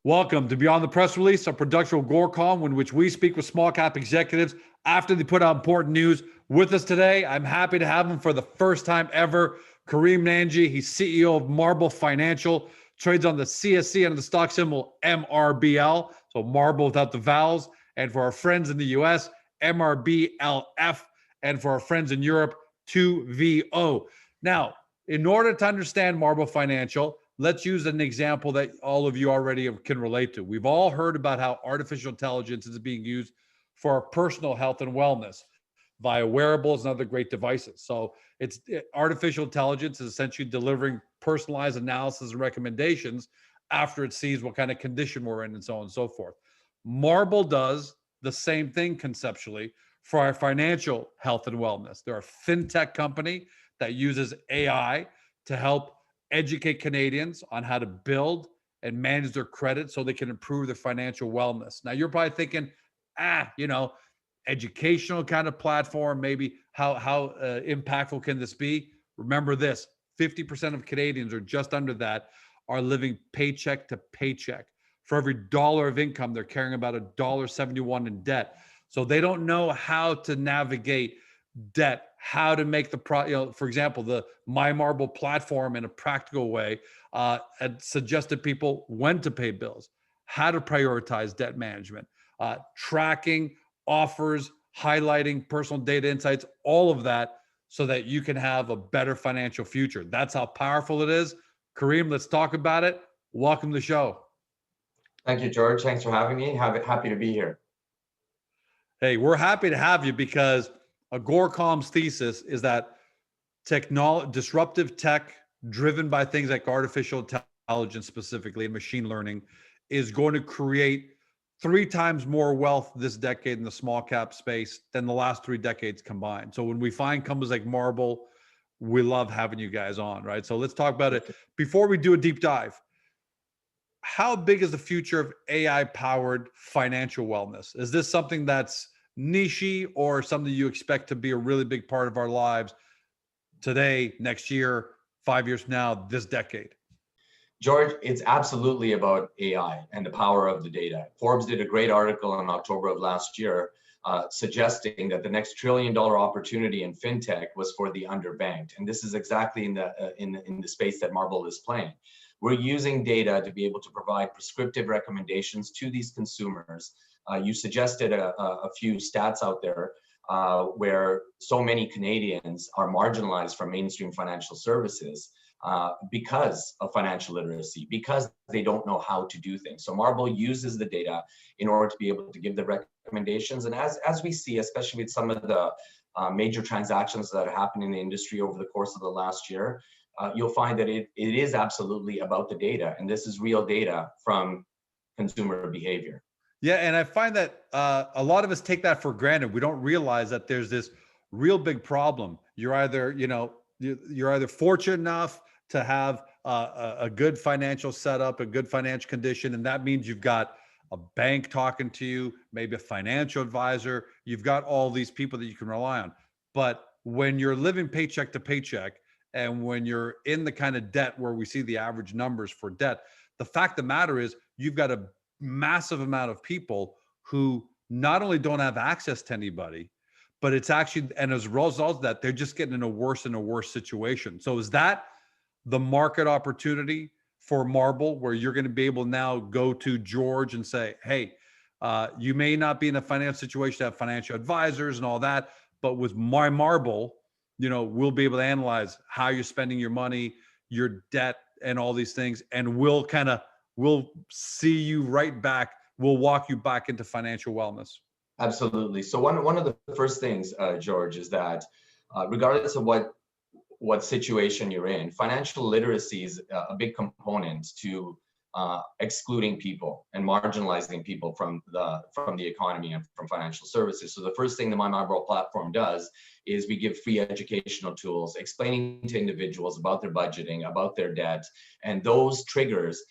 Welcome to Beyond the Press Release, a production of Gorecom, in which we speak with small cap executives after they put out important news. With us today, I'm happy to have him for the first time ever, Kareem Nanji. He's CEO of MRBL Financial, trades on the CSC under the stock symbol MRBL, so Marble without the vowels. And for our friends in the US, MRBLF, and for our friends in Europe, 2VO. Now, in order to understand MRBL Financial, let's use an example that all of you already can relate to. We've all heard about how artificial intelligence is being used for our personal health and wellness via wearables and other great devices. So artificial intelligence is essentially delivering personalized analysis and recommendations after it sees what kind of condition we're in and so on and so forth. MRBL does the same thing conceptually for our financial health and wellness. They're a fintech company that uses AI to help educate Canadians on how to build and manage their credit so they can improve their financial wellness. Now, you're probably thinking, educational kind of platform, maybe how impactful can this be? Remember this, 50% of Canadians, or just under that, are living paycheck to paycheck. For every dollar of income, they're carrying about $1.71 in debt. So they don't know how to navigate debt, how to make for example, the MyMarble platform in a practical way had suggested people when to pay bills, how to prioritize debt management, tracking offers, highlighting personal data insights, all of that, so that you can have a better financial future. That's how powerful it is. Kareem, let's talk about it. Welcome to the show. Thank you, George. Thanks for having me. Happy to be here. Hey, we're happy to have you because Gorecom's thesis is that disruptive tech driven by things like artificial intelligence, specifically and machine learning, is going to create 3 times more wealth this decade in the small cap space than the last 3 decades combined. So when we find companies like MRBL, we love having you guys on, right? So let's talk about it. Before we do a deep dive, how big is the future of AI-powered financial wellness? Is this something that's niche or something you expect to be a really big part of our lives today, next year, 5 years from now, this decade? George, it's absolutely about AI and the power of the data. Forbes did a great article in October of last year suggesting that the next $1 trillion opportunity in fintech was for the underbanked. And this is exactly in the space that MRBL is playing. We're using data to be able to provide prescriptive recommendations to these consumers. You suggested a few stats out there where so many Canadians are marginalized from mainstream financial services because of financial literacy, because they don't know how to do things. So MRBL uses the data in order to be able to give the recommendations. And as we see, especially with some of the major transactions that are happening in the industry over the course of the last year, you'll find that it is absolutely about the data. And this is real data from consumer behavior. Yeah, and I find that a lot of us take that for granted. We don't realize that there's this real big problem. You're either, you're either fortunate enough to have a good financial setup, a good financial condition, and that means you've got a bank talking to you, maybe a financial advisor. You've got all these people that you can rely on. But when you're living paycheck to paycheck, and when you're in the kind of debt where we see the average numbers for debt, the fact of the matter is you've got a massive amount of people who not only don't have access to anybody, but it's actually, and as a result of that, they're just getting in a worse and a worse situation. So is that the market opportunity for MRBL, where you're going to be able to now go to George and say, hey, you may not be in a financial situation to have financial advisors and all that, but with my MRBL, we'll be able to analyze how you're spending your money, your debt, and all these things, and we'll see you right back. We'll walk you back into financial wellness. Absolutely. So one of the first things, George, is that regardless of what situation you're in, financial literacy is a big component to excluding people and marginalizing people from the economy and from financial services. So the first thing the MyMarble platform does is we give free educational tools explaining to individuals about their budgeting, about their debt, and those triggers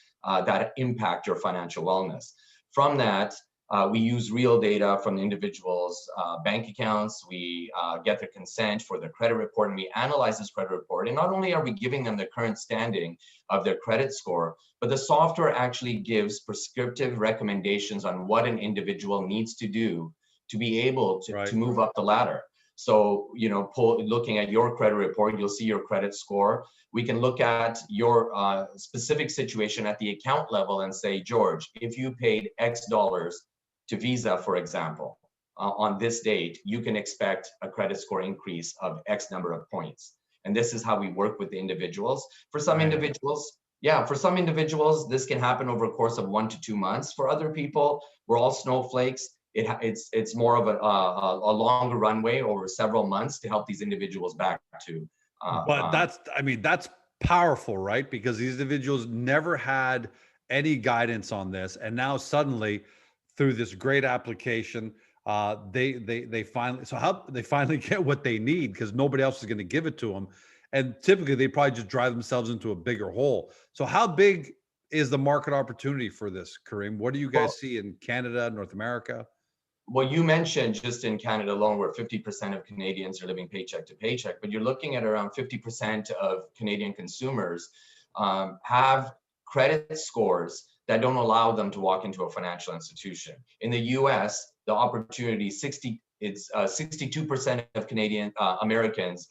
that impact your financial wellness. From that, We use real data from the individual's bank accounts. We get their consent for their credit report, and we analyze this credit report. And not only are we giving them the current standing of their credit score, but the software actually gives prescriptive recommendations on what an individual needs to do to be able to move up the ladder. So, you know, looking at your credit report, you'll see your credit score. We can look at your specific situation at the account level and say, George, if you paid X dollars to Visa, for example, on this date, you can expect a credit score increase of X number of points. And this is how we work with the individuals. For some individuals, for some individuals, this can happen over a course of 1 to 2 months. For other people, we're all snowflakes. It's more of a longer runway over several months to help these individuals back to. But that's powerful, right? Because these individuals never had any guidance on this, and now suddenly, through this great application, they finally get what they need, because nobody else is going to give it to them, and typically they probably just drive themselves into a bigger hole. So how big is the market opportunity for this, Kareem? What do you guys see in Canada, North America? Well, you mentioned just in Canada alone, where 50% of Canadians are living paycheck to paycheck, but you're looking at around 50% of Canadian consumers have credit scores that don't allow them to walk into a financial institution. In the US, the opportunity, 62% of Canadian Americans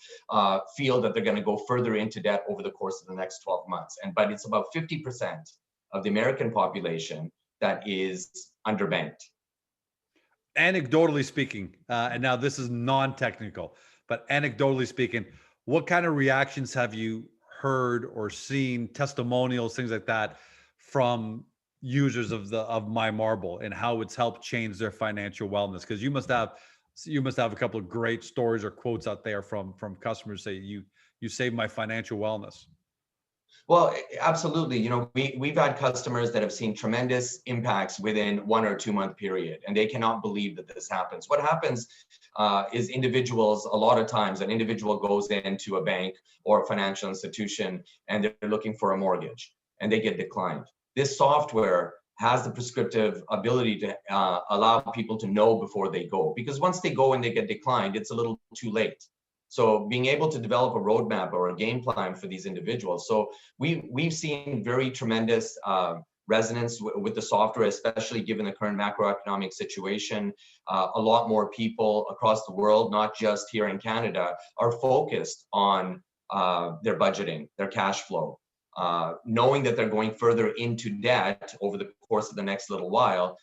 feel that they're going to go further into debt over the course of the next 12 months. But it's about 50% of the American population that is underbanked. Anecdotally speaking, and now this is non-technical, but anecdotally speaking, what kind of reactions have you heard or seen, testimonials, things like that, from users of MyMarble, and how it's helped change their financial wellness? Because you must have a couple of great stories or quotes out there from customers say you saved my financial wellness. Well, absolutely. You know, we've had customers that have seen tremendous impacts within 1 or 2 month period, and they cannot believe that this happens. What happens is individuals, a lot of times, an individual goes into a bank or a financial institution and they're looking for a mortgage and they get declined. This software has the prescriptive ability to allow people to know before they go, because once they go and they get declined, it's a little too late. So being able to develop a roadmap or a game plan for these individuals. So we've seen very tremendous resonance with the software, especially given the current macroeconomic situation. A lot more people across the world, not just here in Canada, are focused on their budgeting, their cash flow, knowing that they're going further into debt over the course of the next little while,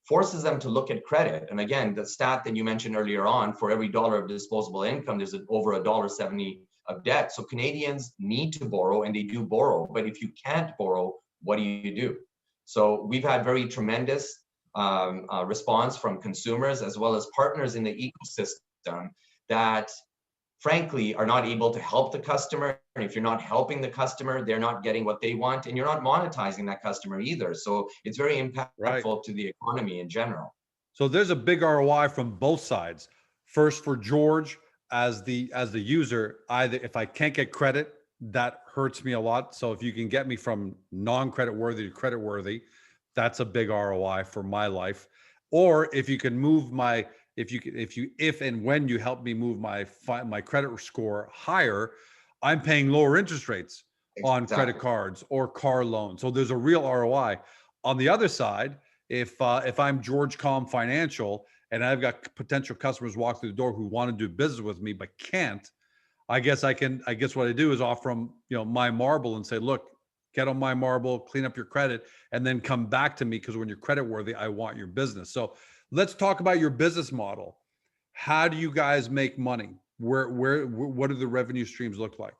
forces them to look at credit. And again, the stat that you mentioned earlier on, for every dollar of disposable income, there's over $1.70 of debt. So Canadians need to borrow, and they do borrow. But if you can't borrow, what do you do? So we've had very tremendous response from consumers as well as partners in the ecosystem that frankly are not able to help the customer. And if you're not helping the customer, they're not getting what they want, and you're not monetizing that customer either. So it's very impactful to the economy in general. So there's a big ROI from both sides. First, for George as the user, either if I can't get credit, that hurts me a lot. So if you can get me from non-credit worthy to credit worthy, that's a big ROI for my life. Or if you can move my if and when you help me move my credit score higher, I'm paying lower interest rates on credit cards or car loans. So there's a real ROI. On the other side, if I'm George Com Financial and I've got potential customers walk through the door who want to do business with me but can't, I guess what I do is offer them, MyMarble and say, look, get on MyMarble, clean up your credit, and then come back to me, because when you're credit worthy, I want your business. So let's talk about your business model. How do you guys make money? What do the revenue streams look like?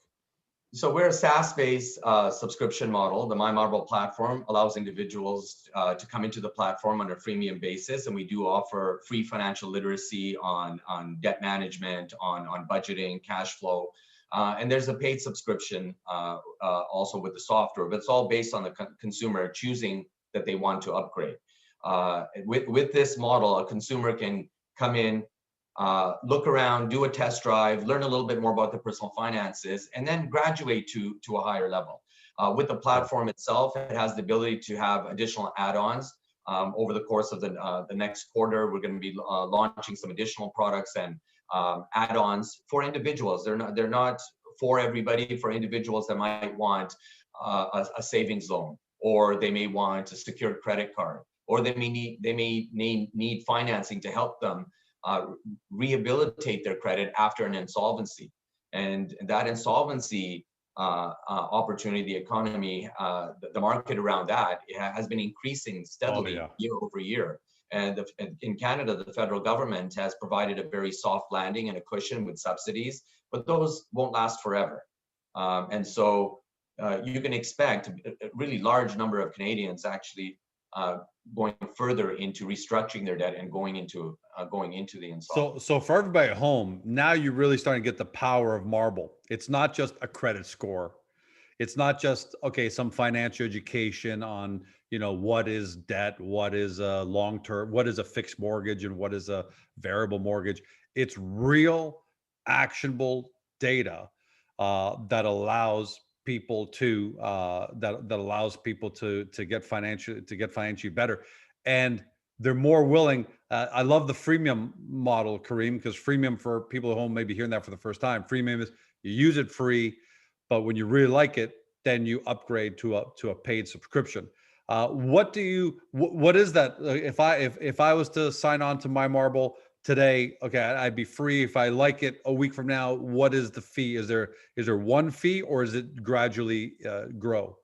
So we're a SaaS-based subscription model. The MyMarble platform allows individuals to come into the platform on a freemium basis, and we do offer free financial literacy on debt management, on budgeting, cash flow, and there's a paid subscription also with the software. But it's all based on the consumer choosing that they want to upgrade. With this model, a consumer can come in, look around, do a test drive, learn a little bit more about the personal finances, and then graduate to a higher level. With the platform itself, it has the ability to have additional add-ons over the course of the next quarter. We're going to be launching some additional products and add-ons for individuals. They're not for everybody. For individuals that might want a savings loan, or they may want a secured credit card, or they may need financing to help them rehabilitate their credit after an insolvency. And that insolvency opportunity, the economy, the market around that, it has been increasing steadily year over year. And in Canada, the federal government has provided a very soft landing and a cushion with subsidies, but those won't last forever. And so you can expect a really large number of Canadians actually going further into restructuring their debt and going into the insolvency. So for everybody at home, now you're really starting to get the power of Marble. It's not just a credit score. It's not just, okay, some financial education on, what is debt, what is a long-term, what is a fixed mortgage, and what is a variable mortgage. It's real, actionable data that allows people to get financially better, and they're more willing. I love the freemium model, Kareem, because freemium, for people at home maybe hearing that for the first time, freemium is you use it free, but when you really like it, then you upgrade to a paid subscription. What is that? If I was to sign on to my Marble today, okay, I'd be free. If I like it a week from now, what is the fee? Is there one fee, or is it gradually grow?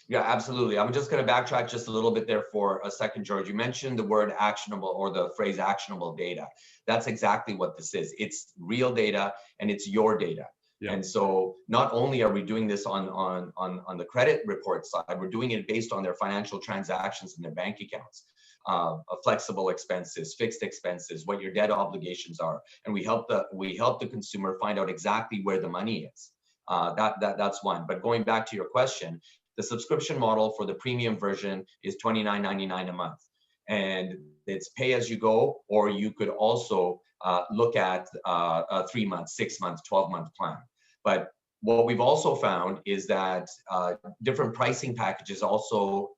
Yeah, absolutely. I'm just going to backtrack just a little bit there for a second, George. You mentioned the word actionable, or the phrase actionable data. That's exactly what this is. It's real data, and it's your data. Yeah. And so not only are we doing this on the credit report side, we're doing it based on their financial transactions and their bank accounts, flexible expenses, fixed expenses, what your debt obligations are, and we help the consumer find out exactly where the money is. That's one. But going back to your question, the subscription model for the premium version is $29.99 a month, and it's pay as you go, or you could also look at a 3 month, 6 month, 12-month plan. But what we've also found is that different pricing packages also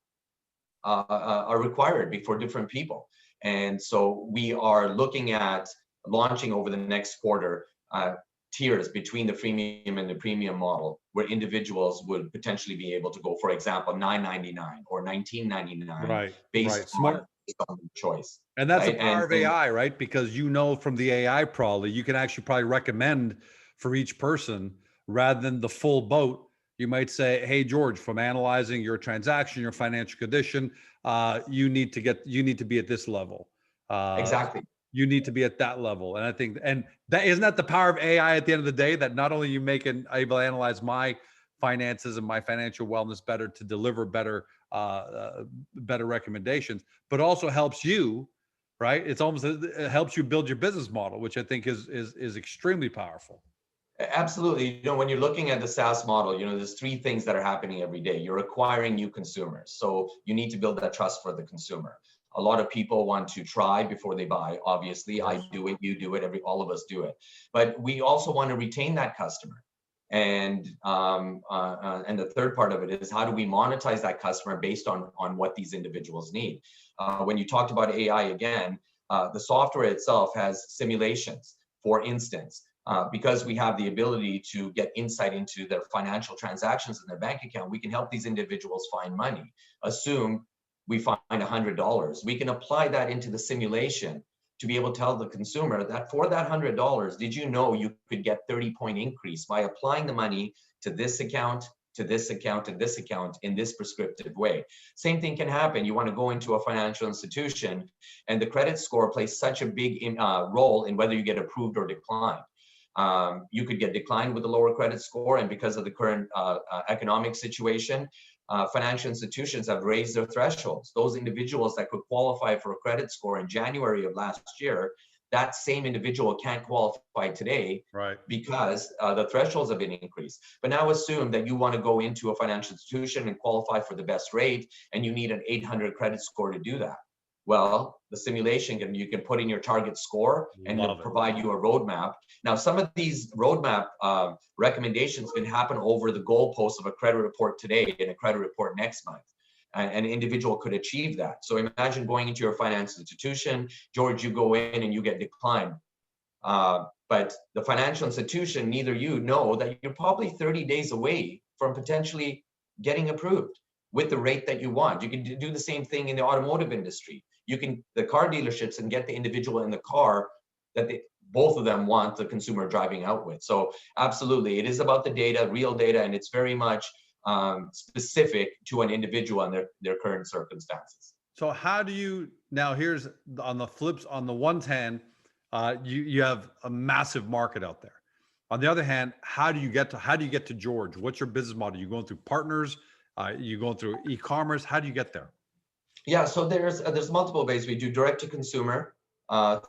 are required for different people. And so we are looking at launching over the next quarter tiers between the freemium and the premium model, where individuals would potentially be able to go, for example, $9.99 or $19.99, based on choice. And that's the power of AI, right? Because from the AI probably, you can actually probably recommend for each person rather than the full boat. You might say, hey, George, from analyzing your transaction, your financial condition, you need to be at this level. Exactly. You need to be at that level. And I think, and that isn't that the power of AI at the end of the day, that not only you able to analyze my finances and my financial wellness better to deliver better recommendations, but also helps you, right? It helps you build your business model, which I think is extremely powerful. Absolutely. When you're looking at the SaaS model, there's three things that are happening every day. You're acquiring new consumers. So you need to build that trust for the consumer. A lot of people want to try before they buy. Obviously, I do it, you do it, all of us do it. But we also want to retain that customer. And the third part of it is, how do we monetize that customer based on what these individuals need? When you talked about AI again, the software itself has simulations, for instance. Because we have the ability to get insight into their financial transactions in their bank account, we can help these individuals find money. Assume we find $100. We can apply that into the simulation to be able to tell the consumer that for that $100, did you know you could get 30-point increase by applying the money to this account, to this account, and this account in this prescriptive way. Same thing can happen. You want to go into a financial institution, and the credit score plays such a big role in whether you get approved or declined. You could get declined with a lower credit score, and because of the current economic situation, financial institutions have raised their thresholds. Those individuals that could qualify for a credit score in January of last year, that same individual can't qualify today, right? Because the thresholds have been increased. But now assume that you want to go into a financial institution and qualify for the best rate, and you need an 800 credit score to do that. Well, the simulation you can put in your target score, and it'll provide you a roadmap. Now, some of these roadmap recommendations can happen over the goalposts of a credit report today and a credit report next month. an individual could achieve that. So imagine going into your financial institution, George, you go in and you get declined. But the financial institution, neither you know that you're probably 30 days away from potentially getting approved with the rate that you want. You can do the same thing in the automotive industry. You can, the car dealerships, and get the individual in the car that both of them want the consumer driving out with. So absolutely, it is about the data, real data, and it's very much specific to an individual and their current circumstances. So how do you, now here's on the flips, on the one hand, you have a massive market out there. On the other hand, how do you get to George? What's your business model? You going through partners? You going through e-commerce? How do you get there? Yeah, so there's multiple ways. We do direct to consumer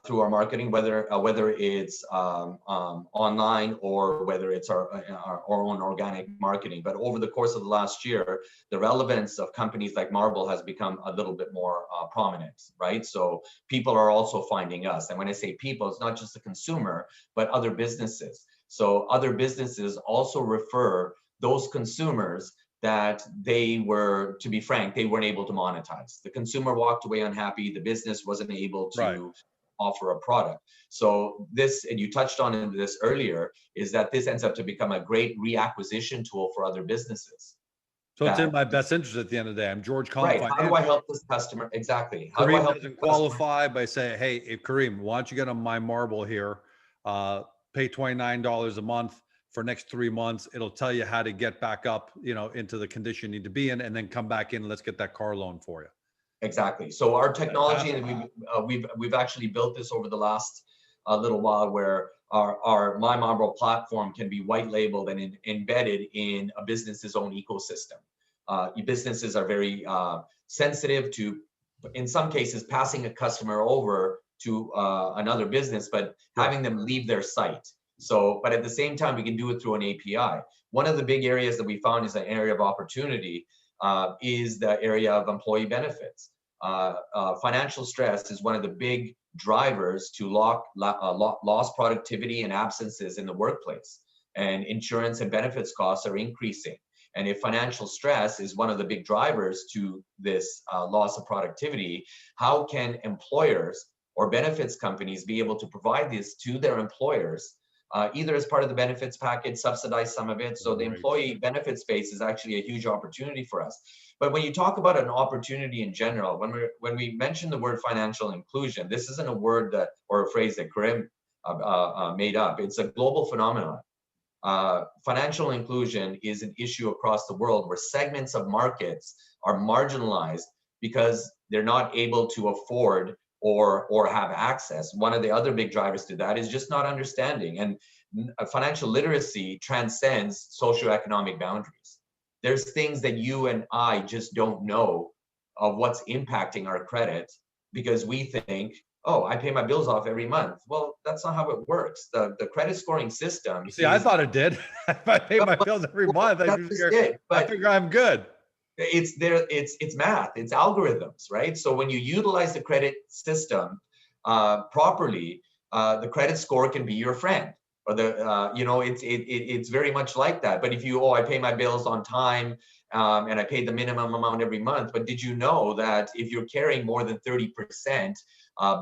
through our marketing, whether it's online or whether it's our own organic marketing. But over the course of the last year, the relevance of companies like Marble has become a little bit more prominent, right? So people are also finding us. And when I say people, it's not just the consumer, but other businesses. So other businesses also refer those consumers that they were, to be frank, they weren't able to monetize. The consumer walked away unhappy. The business wasn't able to offer a product. So this, and you touched on this earlier, is that this ends up to become a great reacquisition tool for other businesses. So it's in my best interest at the end of the day. I'm George Collins. Right. How do I help this customer? Exactly. How Kareem do I help doesn't qualify by saying, hey, Kareem, why don't you get on my Marble here? Pay $29 a month for next 3 months. It'll tell you how to get back up, into the condition you need to be in, and then come back in. Let's get that car loan for you. Exactly. So our technology, and we've actually built this over the last little while, where our My Marble platform can be white labeled and embedded in a business's own ecosystem. Businesses are very sensitive to, in some cases, passing a customer over to another business, but having them leave their site. So, but at the same time, we can do it through an API. One of the big areas that we found is an area of opportunity is the area of employee benefits. Financial stress is one of the big drivers to lost productivity and absences in the workplace. And insurance and benefits costs are increasing. And if financial stress is one of the big drivers to this loss of productivity, how can employers or benefits companies be able to provide this to their employers, either as part of the benefits package, subsidize some of it? So the employee benefit space is actually a huge opportunity for us. But when you talk about an opportunity in general, when we mention the word financial inclusion, this isn't a word or a phrase that Karim made up. It's a global phenomenon. Financial inclusion is an issue across the world where segments of markets are marginalized because they're not able to afford or have access. One of the other big drivers to that is just not understanding. And financial literacy transcends socioeconomic boundaries. There's things that you and I just don't know of what's impacting our credit because we think, oh, I pay my bills off every month. Well, that's not how it works. The credit scoring system. See, I thought it did. If I pay my bills every month, I figure I'm good. It's math, it's algorithms, right? So when you utilize the credit system properly, the credit score can be your friend, or it's very much like that. But if I pay my bills on time and I pay the minimum amount every month, but did you know that if you're carrying more than 30%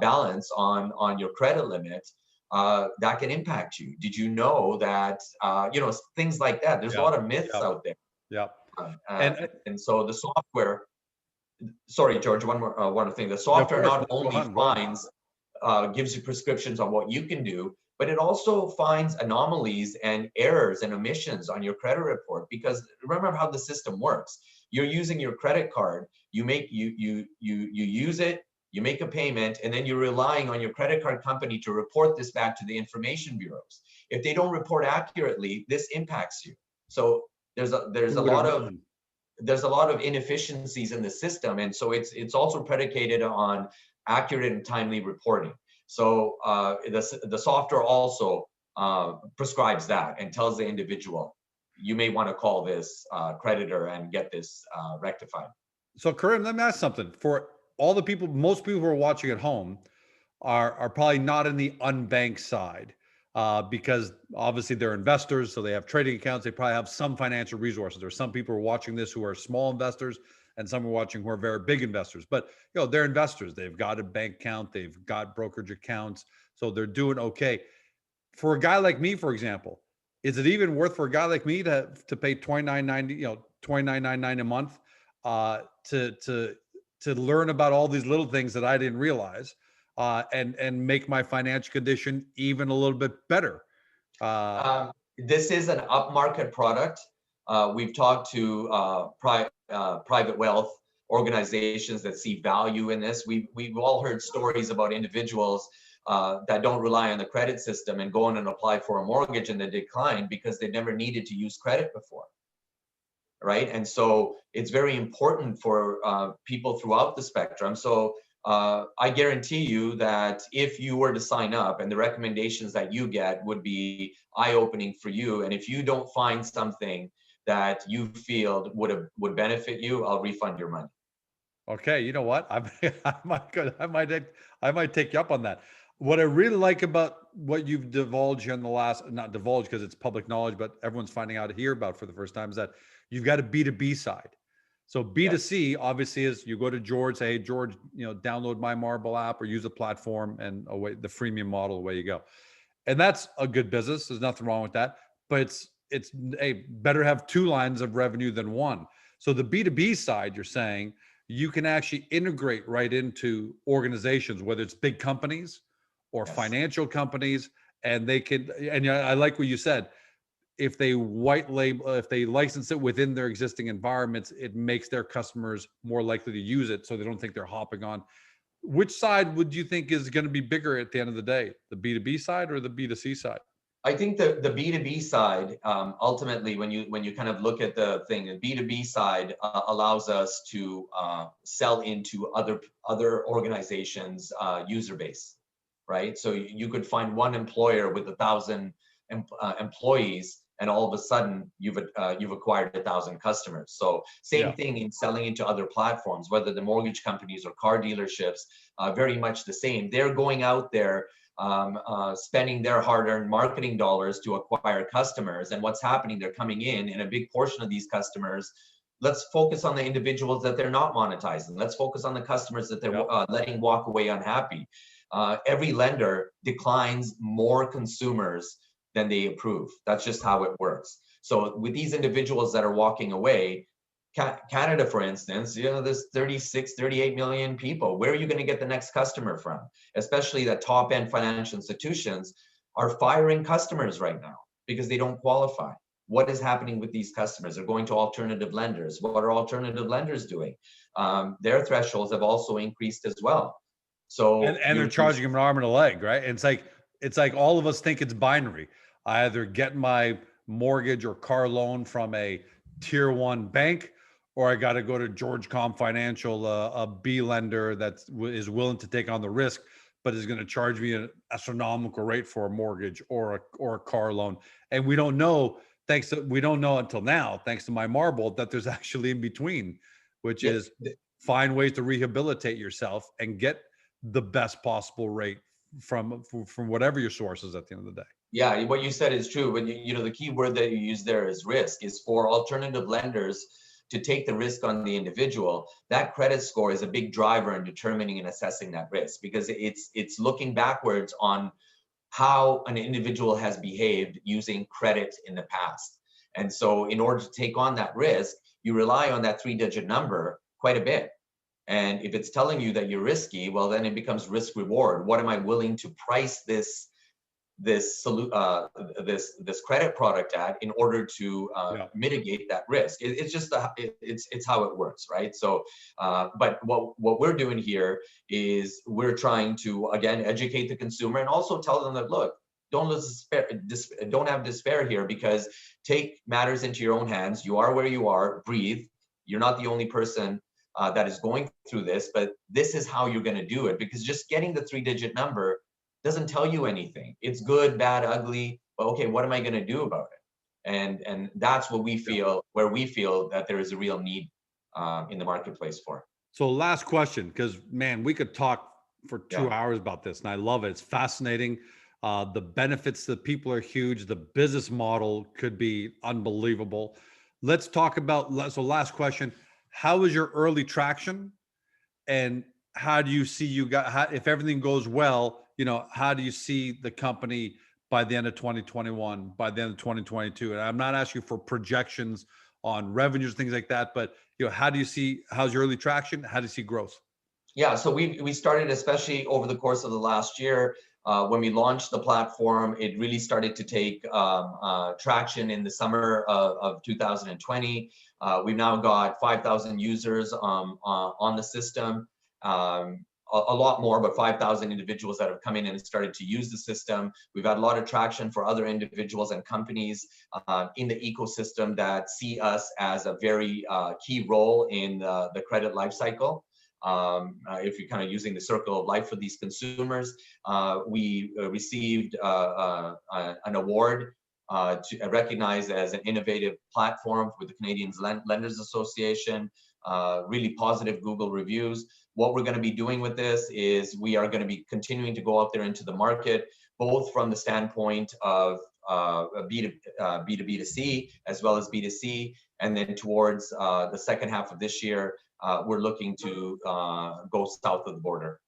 balance on your credit limit, that can impact you? Did you know that things like that? There's a lot of myths out there. Yeah. And so the software, sorry, George, one more thing. The software not only gives you prescriptions on what you can do, but it also finds anomalies and errors and omissions on your credit report. Because remember how the system works. You're using your credit card, you use it, you make a payment, and then you're relying on your credit card company to report this back to the information bureaus. If they don't report accurately, this impacts you. So there's a lot of inefficiencies in the system, and so it's also predicated on accurate and timely reporting. So the software also prescribes that and tells the individual, you may want to call this creditor and get this rectified. So Karim, let me ask something. For all the people, most people who are watching at home are probably not in the unbanked side. because obviously they're investors, so they have trading accounts. They probably have some financial resources. There's some people who are watching this who are small investors, and some are watching who are very big investors. But they're investors. They've got a bank account. They've got brokerage accounts, so they're doing okay. For a guy like me, for example, is it even worth for a guy like me to pay $29.90, $29.99 a month, to learn about all these little things that I didn't realize, and make my financial condition even a little bit better? This is an upmarket product. We've talked to private wealth organizations that see value in this. We've all heard stories about individuals that don't rely on the credit system and go in and apply for a mortgage and they decline because they never needed to use credit before, right? And so it's very important for people throughout the spectrum. So I guarantee you that if you were to sign up, and the recommendations that you get would be eye-opening for you, and if you don't find something that you feel would benefit you, I'll refund your money. Okay, you know what? I might take you up on that. What I really like about what you've divulged in the last, not divulged because it's public knowledge, but everyone's finding out here about for the first time, is that you've got a B2B side. So B2C obviously is you go to George, say, hey, George, download my Marble app or use a platform, and away the freemium model, away you go. And that's a good business. There's nothing wrong with that. But it's better have two lines of revenue than one. So the B2B side, you're saying you can actually integrate right into organizations, whether it's big companies or financial companies, and they can, and I like what you said, if they white label, if they license it within their existing environments, it makes their customers more likely to use it, so they don't think they're hopping on. Which side would you think is going to be bigger at the end of the day, the B2B side or the B2C side? I think the B2B side, ultimately, when you kind of look at the thing, the B2B side allows us to sell into other organizations' user base, right? So you could find one employer with 1,000 employees, and all of a sudden you've acquired 1,000 customers. So same thing in selling into other platforms, whether the mortgage companies or car dealerships, very much the same. They're going out there spending their hard-earned marketing dollars to acquire customers, and what's happening, they're coming in, and a big portion of these customers, let's focus on the individuals that they're not monetizing. Let's focus on the customers that they're letting walk away unhappy. Every lender declines more consumers than they approve. That's just how it works. So with these individuals that are walking away, Canada, for instance, there's 36, 38 million people. Where are you going to get the next customer from? Especially the top end financial institutions are firing customers right now because they don't qualify. What is happening with these customers? They're going to alternative lenders. What are alternative lenders doing? Their thresholds have also increased as well. So and they're charging them an arm and a leg, right? And it's like all of us think it's binary. I either get my mortgage or car loan from a tier 1 bank, or I got to go to George Com Financial, a B lender that is willing to take on the risk, but is going to charge me an astronomical rate for a mortgage or a car loan. And we don't know, we don't know until now, thanks to my Marble, that there's actually in between, which is find ways to rehabilitate yourself and get the best possible rate from whatever your source is at the end of the day. Yeah, what you said is true. But the key word that you use there is risk. Is for alternative lenders to take the risk on the individual. That credit score is a big driver in determining and assessing that risk, because it's looking backwards on how an individual has behaved using credit in the past. And so in order to take on that risk, you rely on that 3-digit number quite a bit. And if it's telling you that you're risky, well, then it becomes risk reward. What am I willing to price this credit product at in order to mitigate that risk? It's just it's how it works, right? So, but what we're doing here is we're trying to, again, educate the consumer and also tell them that, look, don't have despair here, because take matters into your own hands. You are where you are. Breathe. You're not the only person that is going through this, but this is how you're going to do it, because just getting the 3-digit number doesn't tell you anything. It's good, bad, ugly. But okay, what am I going to do about it? And that's what we feel, where we feel that there is a real need in the marketplace for. So last question, because man, we could talk for 2 hours about this, and I love it. It's fascinating. The benefits to the people are huge. The business model could be unbelievable. Let's talk about, so last question, how is your early traction? And how do you see if everything goes well, how do you see the company by the end of 2021, by the end of 2022? And I'm not asking for projections on revenues, things like that, but how's your early traction? How do you see growth? Yeah, so we started, especially over the course of the last year, when we launched the platform, it really started to take traction in the summer of 2020. We've now got 5,000 users on the system, a lot more, but 5,000 individuals that have come in and started to use the system. We've had a lot of traction for other individuals and companies in the ecosystem that see us as a very key role in the credit lifecycle. If you're kind of using the circle of life for these consumers, we received an award to recognized as an innovative platform with the Canadian Lenders Association, really positive Google reviews. What we're going to be doing with this is we are going to be continuing to go out there into the market, both from the standpoint of B2B2C as well as B2C, and then towards the second half of this year, we're looking to go south of the border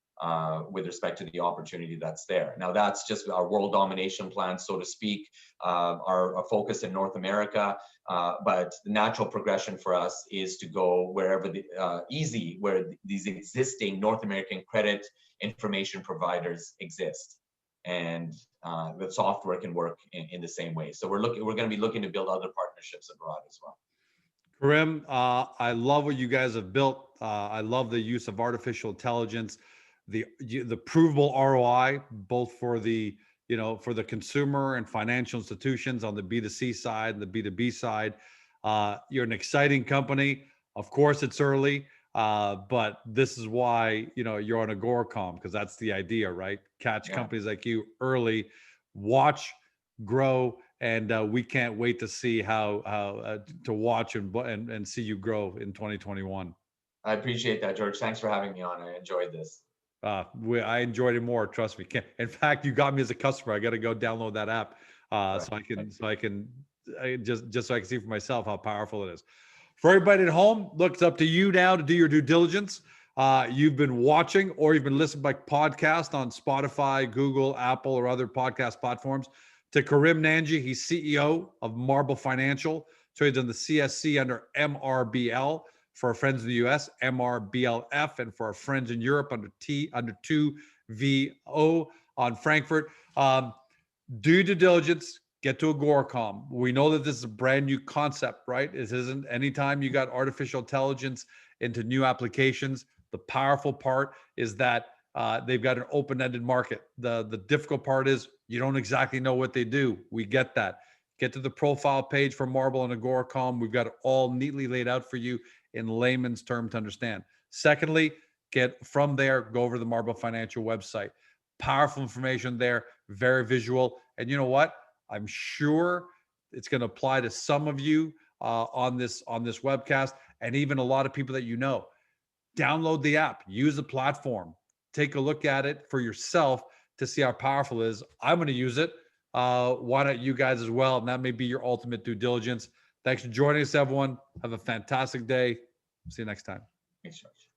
with respect to the opportunity that's there. Now, that's just our world domination plan, so to speak, our focus in North America. But the natural progression for us is to go wherever where these existing North American credit information providers exist. And the software can work in the same way. So we're going to be looking to build other partnerships abroad as well. Karim, I love what you guys have built. I love the use of artificial intelligence, the provable ROI, both for the consumer and financial institutions on the B2C side and the B2B side. You're an exciting company. Of course, it's early, but this is why you're on Agoracom, because that's the idea, right? Catch companies like you early, watch, grow. And we can't wait to see how to watch and see you grow in 2021. I appreciate that, George. Thanks for having me on. I enjoyed this. I enjoyed it more. Trust me. In fact, you got me as a customer. I got to go download that app so I can see for myself how powerful it is. For everybody at home, look, it's up to you now to do your due diligence. You've been watching or you've been listening by podcast on Spotify, Google, Apple, or other podcast platforms. To Karim Nanji, he's CEO of Marble Financial. Trades on the CSC under MRBL. For our friends in the US, MRBLF, and for our friends in Europe under 2VO on Frankfurt. Do due diligence, get to Agoracom. We know that this is a brand new concept, right? This isn't anytime you got artificial intelligence into new applications. The powerful part is that they've got an open-ended market. The difficult part is you don't exactly know what they do. We get that. Get to the profile page for Marble and Agoracom. We've got it all neatly laid out for you in layman's terms to understand. Secondly, get from there, go over to the Marble Financial website. Powerful information there, very visual. And you know what? I'm sure it's going to apply to some of you on this webcast, and even a lot of people that you know. Download the app, use the platform, take a look at it for yourself to see how powerful it is. I'm going to use it. Why not you guys as well? And that may be your ultimate due diligence. Thanks for joining us, everyone. Have a fantastic day. See you next time. Thanks, George.